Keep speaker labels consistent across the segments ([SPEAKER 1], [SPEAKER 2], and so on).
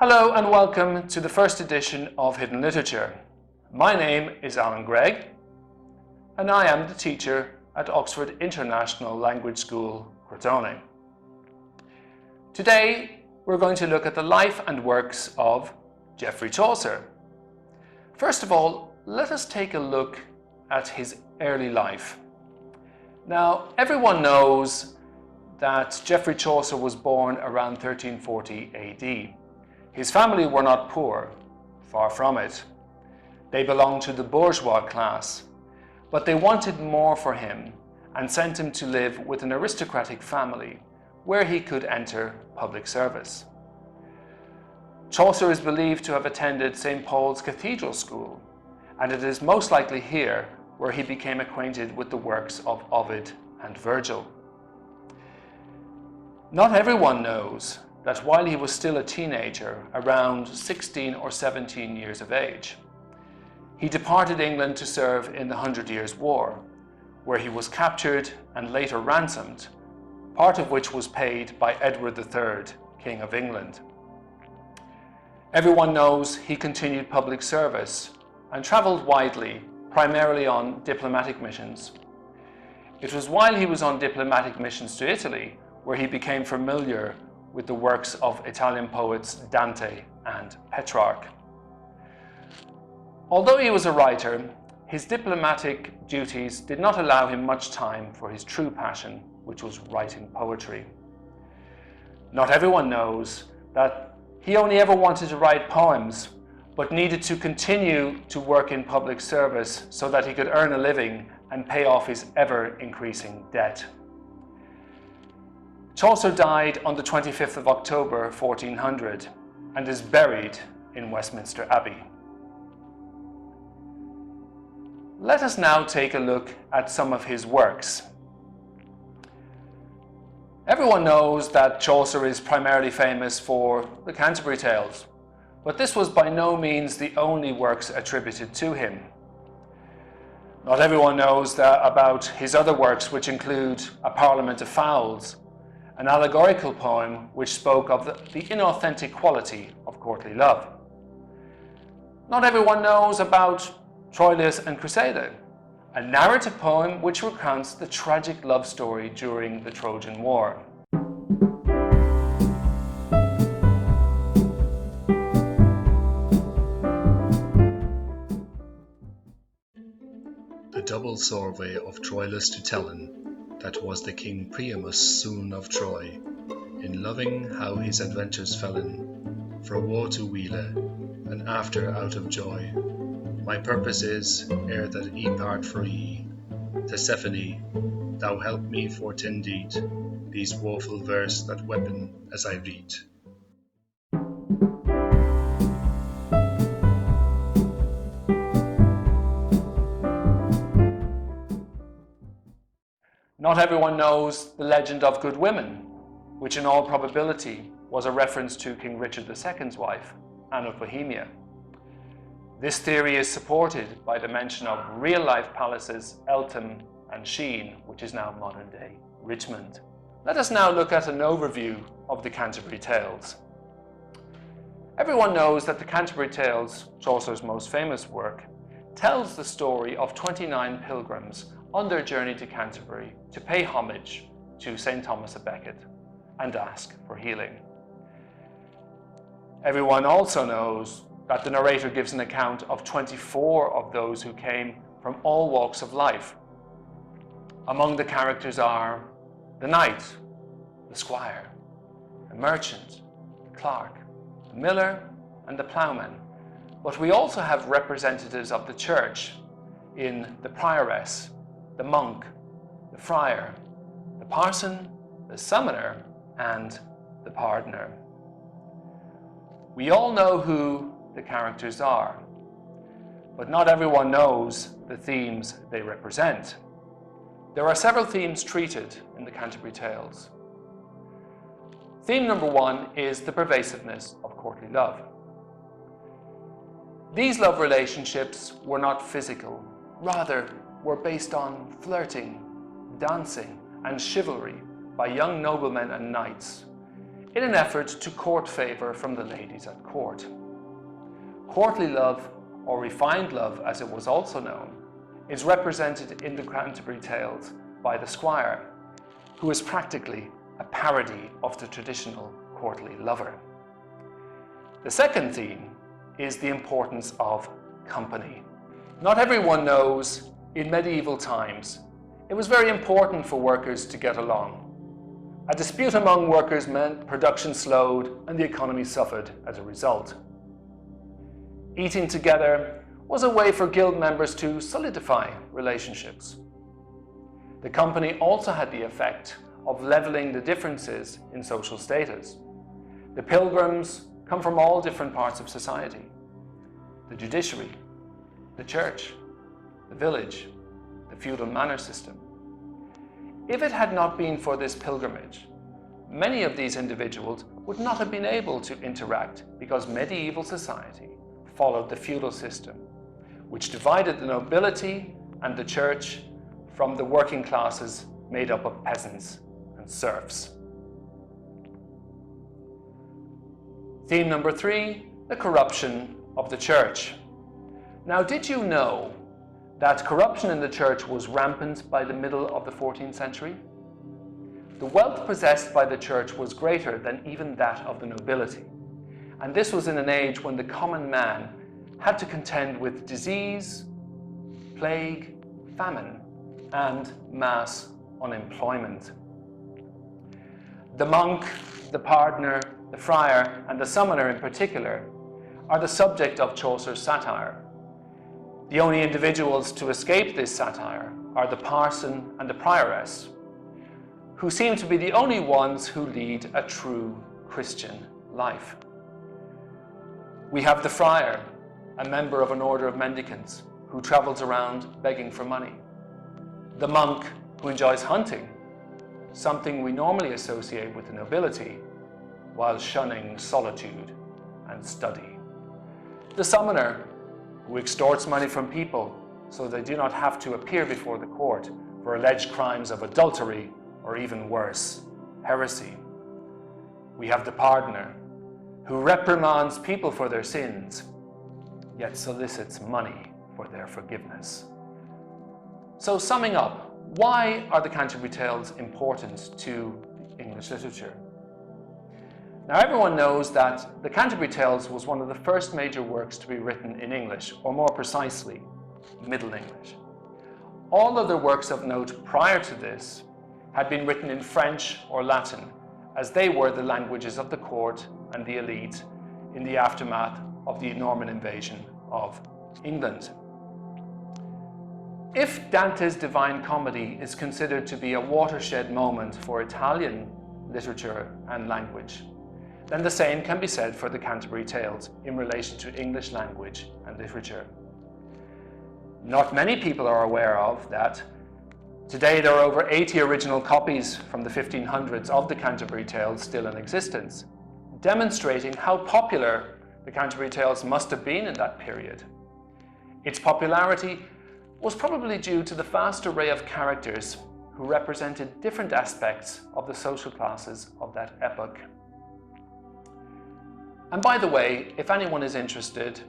[SPEAKER 1] Hello and welcome to the first edition of Hidden Literature. My name is Alan Gregg and I am the teacher at Oxford International Language School, Crotone. Today we're going to look at the life and works of Geoffrey Chaucer. First of all, let us take a look at his early life. Now, everyone knows that Geoffrey Chaucer was born around 1340 AD. His family were not poor, far from it. They belonged to the bourgeois class, but they wanted more for him and sent him to live with an aristocratic family where he could enter public service. Chaucer is believed to have attended St. Paul's Cathedral School, and it is most likely here where he became acquainted with the works of Ovid and Virgil. Not everyone knows that while he was still a teenager, around 16 or 17 years of age, he departed England to serve in the 100 Years' War, where he was captured and later ransomed, part of which was paid by Edward III, King of England. Everyone knows he continued public service and travelled widely, primarily on diplomatic missions. It was while he was on diplomatic missions to Italy where he became familiar with the works of Italian poets Dante and Petrarch. Although he was a writer, his diplomatic duties did not allow him much time for his true passion, which was writing poetry. Not everyone knows that he only ever wanted to write poems, but needed to continue to work in public service so that he could earn a living and pay off his ever-increasing debt. Chaucer died on the 25th of October 1400 and is buried in Westminster Abbey. Let us now take a look at some of his works. Everyone knows that Chaucer is primarily famous for the Canterbury Tales, but this was by no means the only works attributed to him. Not everyone knows about his other works, which include A Parliament of Fowls, an allegorical poem which spoke of the inauthentic quality of courtly love. Not everyone knows about Troilus and Cressida, a narrative poem which recounts the tragic love story during the Trojan War.
[SPEAKER 2] The double survey of Troilus to Tellin, that was the King Priamus soon of Troy, in loving how his adventures fell in, for woe to Wheela, and after out of joy. My purpose is, ere that ye part for ye, Tisiphone, thou help me for't indeed, these woeful verse that weapon as I read.
[SPEAKER 1] Not everyone knows the legend of Good Women, which in all probability was a reference to King Richard II's wife, Anne of Bohemia. This theory is supported by the mention of real-life palaces Eltham and Sheen, which is now modern-day Richmond. Let us now look at an overview of the Canterbury Tales. Everyone knows that the Canterbury Tales, Chaucer's most famous work, tells the story of 29 pilgrims on their journey to Canterbury to pay homage to St. Thomas à Becket and ask for healing. Everyone also knows that the narrator gives an account of 24 of those who came from all walks of life. Among the characters are the knight, the squire, the merchant, the clerk, the miller, and the ploughman. But we also have representatives of the church in the prioress, the monk, the friar, the parson, the summoner, and the pardoner. We all know who the characters are, but not everyone knows the themes they represent. There are several themes treated in the Canterbury Tales. Theme number one is the pervasiveness of courtly love. These love relationships were not physical, rather were based on flirting, dancing, and chivalry by young noblemen and knights in an effort to court favour from the ladies at court. Courtly love, or refined love as it was also known, is represented in the Canterbury Tales by the squire, who is practically a parody of the traditional courtly lover. The second theme is the importance of company. Not everyone knows, in medieval times, it was very important for workers to get along. A dispute among workers meant production slowed and the economy suffered as a result. Eating together was a way for guild members to solidify relationships. The company also had the effect of levelling the differences in social status. The pilgrims come from all different parts of society. The judiciary, the church, the village, the feudal manor system. If it had not been for this pilgrimage, many of these individuals would not have been able to interact because medieval society followed the feudal system, which divided the nobility and the church from the working classes made up of peasants and serfs. Theme number 3, the corruption of the church. Now, did you know that corruption in the church was rampant by the middle of the 14th century? The wealth possessed by the church was greater than even that of the nobility, and this was in an age when the common man had to contend with disease, plague, famine, and mass unemployment. The monk, the pardoner, the friar, and the summoner in particular are the subject of Chaucer's satire. The only individuals to escape this satire are the parson and the prioress, who seem to be the only ones who lead a true Christian life. We have the friar, a member of an order of mendicants, who travels around begging for money. The monk, who enjoys hunting, something we normally associate with the nobility, while shunning solitude and study. The summoner, who extorts money from people so they do not have to appear before the court for alleged crimes of adultery or even worse, heresy. We have the pardoner, who reprimands people for their sins, yet solicits money for their forgiveness. So summing up, why are the Canterbury Tales important to English literature? Now, everyone knows that the Canterbury Tales was one of the first major works to be written in English, or more precisely, Middle English. All other works of note prior to this had been written in French or Latin, as they were the languages of the court and the elite in the aftermath of the Norman invasion of England. If Dante's Divine Comedy is considered to be a watershed moment for Italian literature and language, then the same can be said for the Canterbury Tales in relation to English language and literature. Not many people are aware of that today there are over 80 original copies from the 1500s of the Canterbury Tales still in existence, demonstrating how popular the Canterbury Tales must have been in that period. Its popularity was probably due to the vast array of characters who represented different aspects of the social classes of that epoch. And by the way, if anyone is interested,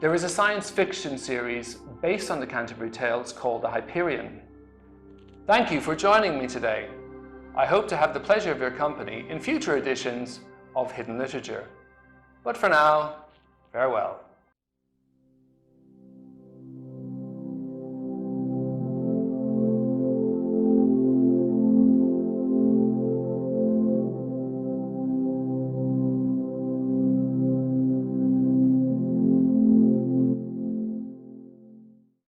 [SPEAKER 1] there is a science fiction series based on the Canterbury Tales called The Hyperion. Thank you for joining me today. I hope to have the pleasure of your company in future editions of Hidden Literature. But for now, farewell.